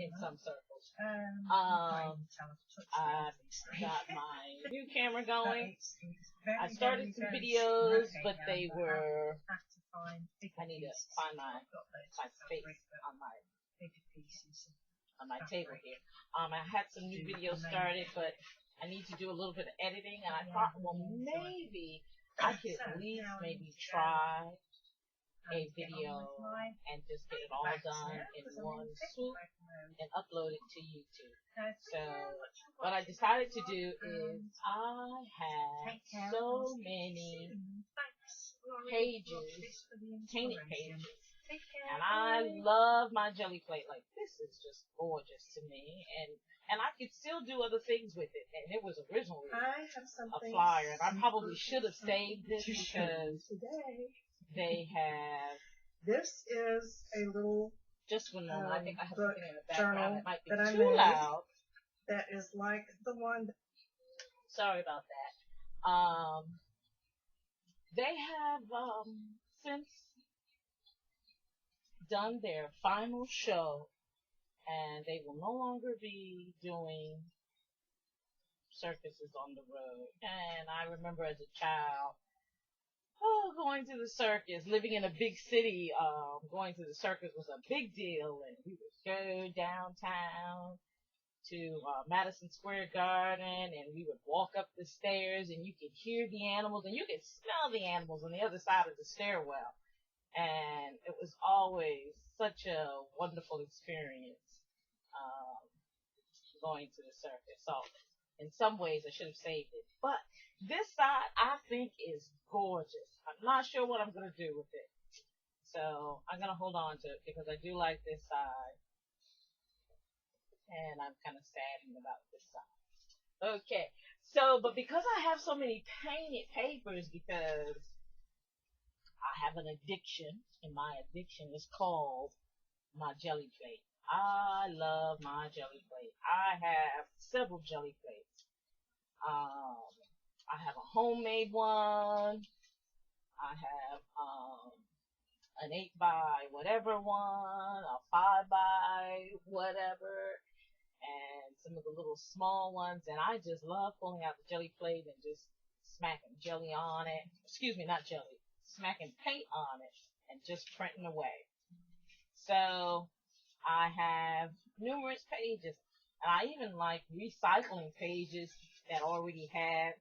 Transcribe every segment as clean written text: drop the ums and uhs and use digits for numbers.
in some circles. I've got my new camera going. I started some videos, but they were, I need to find my space on my table here. I had some new videos started, but I need to do a little bit of editing, and I thought, well, maybe I could at least maybe try a video and just get it all done in one swoop and upload it to YouTube. So what I decided to do is I have so many pages, painted pages, and I love my jelly plate. Like, this is just gorgeous to me, and I could still do other things with it. And it was originally a flyer, and I probably should have saved this because they have. This is a little. Just one moment. I think I have something in the background that might be that too loud. That is like the one. Sorry about that. They have since done their final show, and they will no longer be doing circuses on the road. And I remember as a child, going to the circus, living in a big city, going to the circus was a big deal, and we would go downtown to Madison Square Garden, and we would walk up the stairs, and you could hear the animals, and you could smell the animals on the other side of the stairwell. And it was always such a wonderful experience going to the circus. So in some ways, I should have saved it. But this side, I think, is gorgeous. I'm not sure what I'm going to do with it. So I'm going to hold on to it because I do like this side. And I'm kind of saddened about this side. Okay. So, but because I have so many painted papers, because I have an addiction, and my addiction is called my jelly plate. I love my jelly plate. I have several jelly plates. I have a homemade one. I have an 8 by whatever one, a 5 by whatever, and some of the little small ones. And I just love pulling out the jelly plate and just smacking jelly on it. Excuse me, not jelly. Smacking paint on it and just printing away. So I have numerous pages, and I even like recycling pages that already have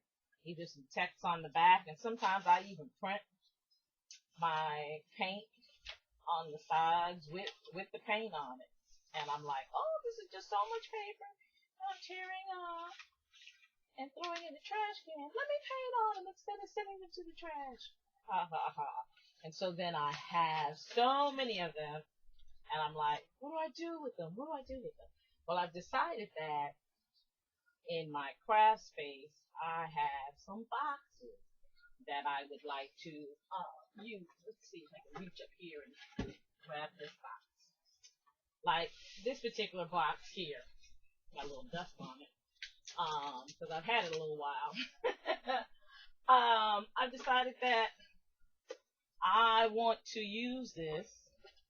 either some text on the back, and sometimes I even print my paint on the sides with the paint on it. And I'm like, oh, this is just so much paper I'm tearing off and throwing in the trash can. Let me paint on them instead of sending them to the trash. Ha ha ha. And so then I have so many of them, and I'm like, what do I do with them? What do I do with them? Well, I've decided that in my craft space, I have some boxes that I would like to use. Let's see if I can reach up here and grab this box. Like this particular box here, got a little dust on it, because I've had it a little while. I've decided that I want to use this.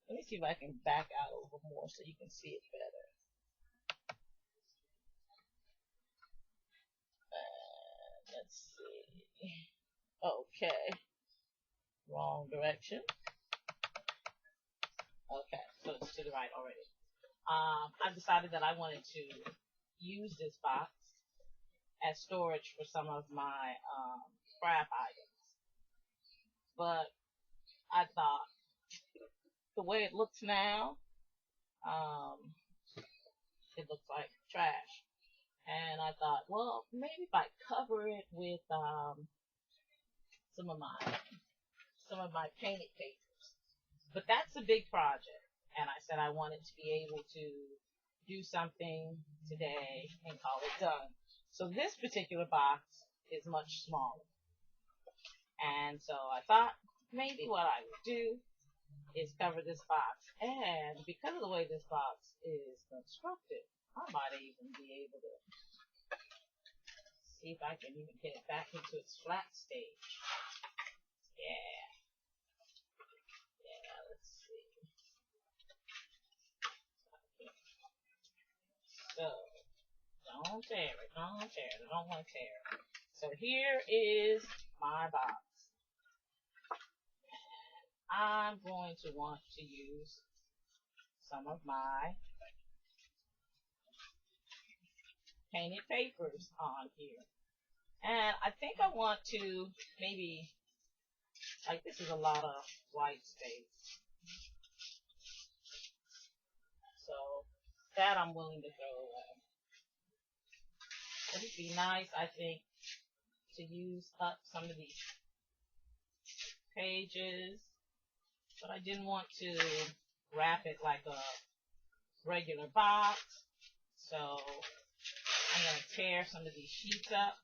Let me see if I can back out a little more so you can see it better. Let's see. Okay. Wrong direction. Okay, so it's to the right already. I've decided that I wanted to use this box as storage for some of my craft items. But I thought, the way it looks now, it looks like trash. And I thought, well, maybe if I cover it with some of my painted papers. But that's a big project, and I said I wanted to be able to do something today and call it done. So this particular box is much smaller. And so I thought maybe what I would do is cover this box. And because of the way this box is constructed, I might even be able to see if I can even get it back into its flat stage. Yeah. Yeah, let's see. So, don't tear it, don't tear it, I don't want to tear it. So here is my box. I'm going to want to use some of my painted papers on here. And I think I want to maybe, like this is a lot of white space. So that I'm willing to throw away. It would be nice, I think, to use up some of these pages, but I didn't want to wrap it like a regular box. So I'm going to tear some of these sheets up.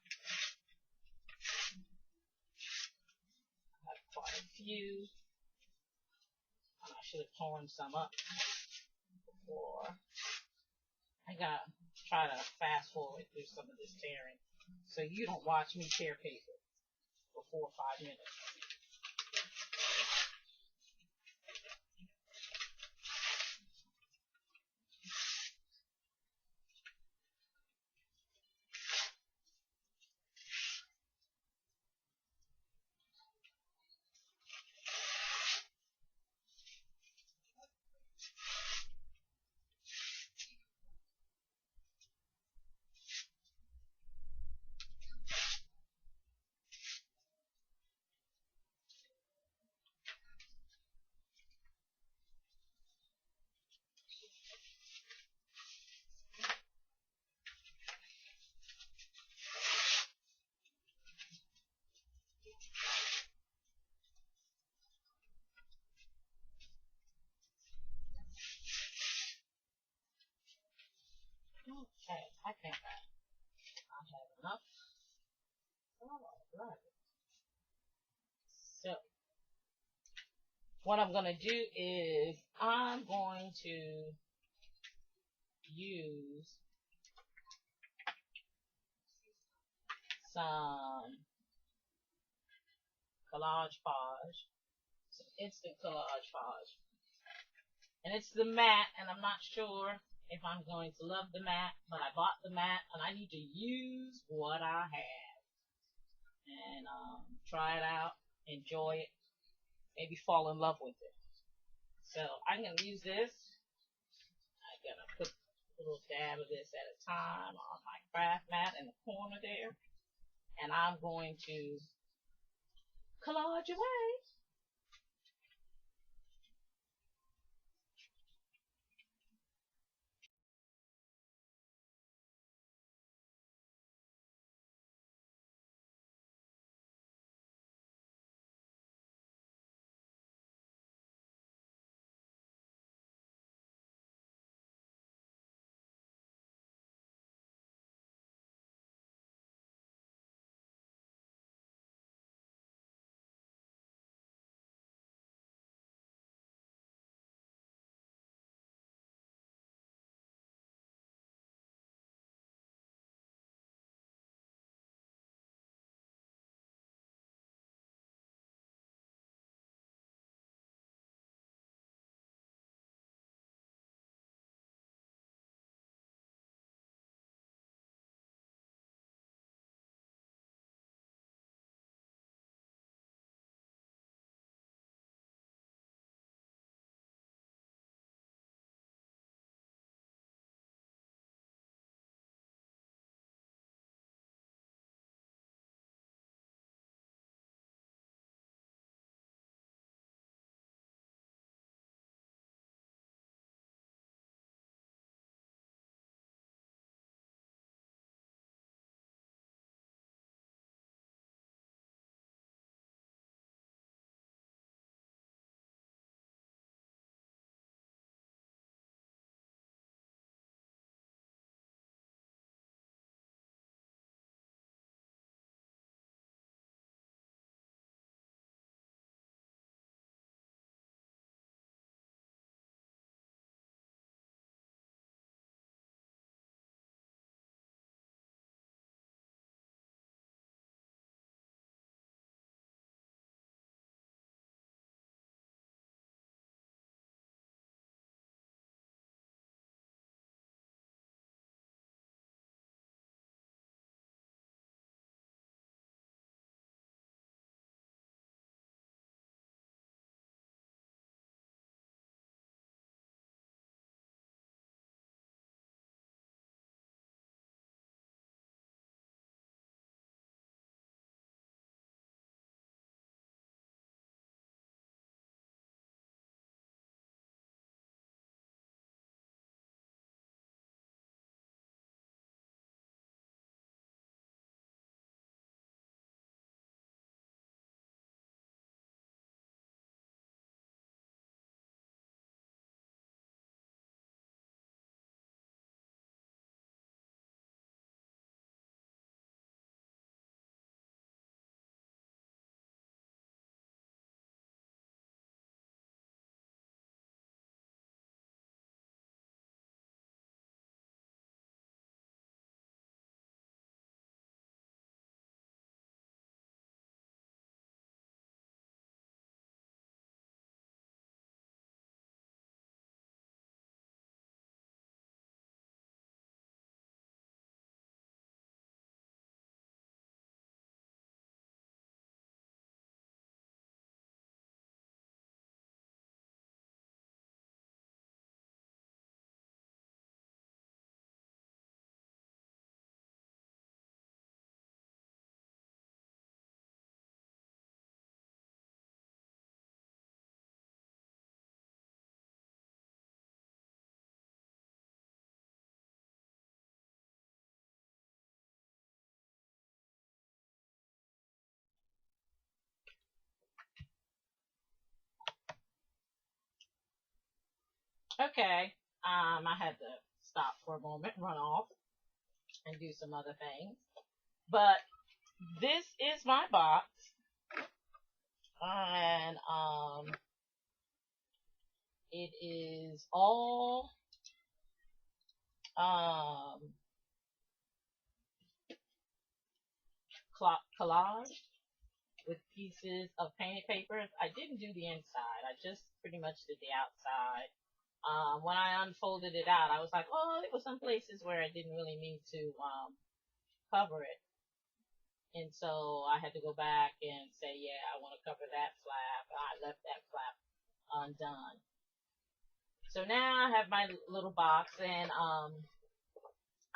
I have quite a few. I should have torn some up before. I gotta try to fast forward through some of this tearing so you don't watch me tear paper for 4 or 5 minutes. Okay, I think I have enough. Alright. So, what I'm going to do is I'm going to use some collage podge, some instant collage podge. And it's the matte, and I'm not sure if I'm going to love the matte, but I bought the matte, and I need to use what I have. And try it out, enjoy it, maybe fall in love with it. So I'm going to use this. I'm going to put a little dab of this at a time on my craft mat in the corner there. And I'm going to collage away. Okay. I had to stop for a moment, run off, and do some other things. But this is my box, and it is all um collage with pieces of painted papers. I didn't do the inside. I just pretty much did the outside. When I unfolded it out, I was like, oh, there were some places where I didn't really need to cover it. And so I had to go back and say, yeah, I want to cover that flap. I left that flap undone. So now I have my little box, and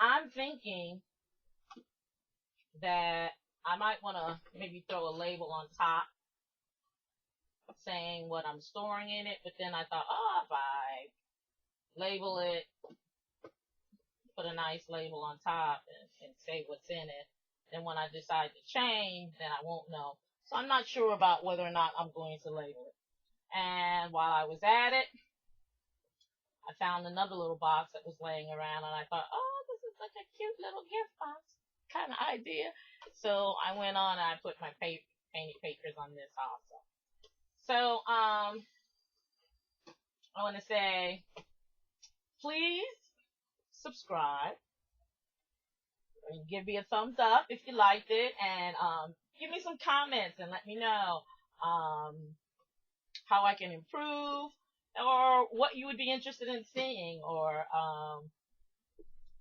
I'm thinking that I might want to maybe throw a label on top saying what I'm storing in it. But then I thought, oh, if I label it, put a nice label on top and say what's in it, then when I decide to change, then I won't know. So I'm not sure about whether or not I'm going to label it. And while I was at it, I found another little box that was laying around, and I thought, oh, this is such a cute little gift box kind of idea. So I went on and I put my painted papers on this also. So I want to say, please subscribe and give me a thumbs up if you liked it, and give me some comments and let me know um, how I can improve, or what you would be interested in seeing, or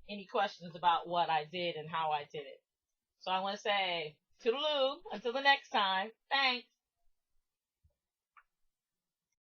any questions about what I did and how I did it. So I want to say toodaloo until the next time. Thanks.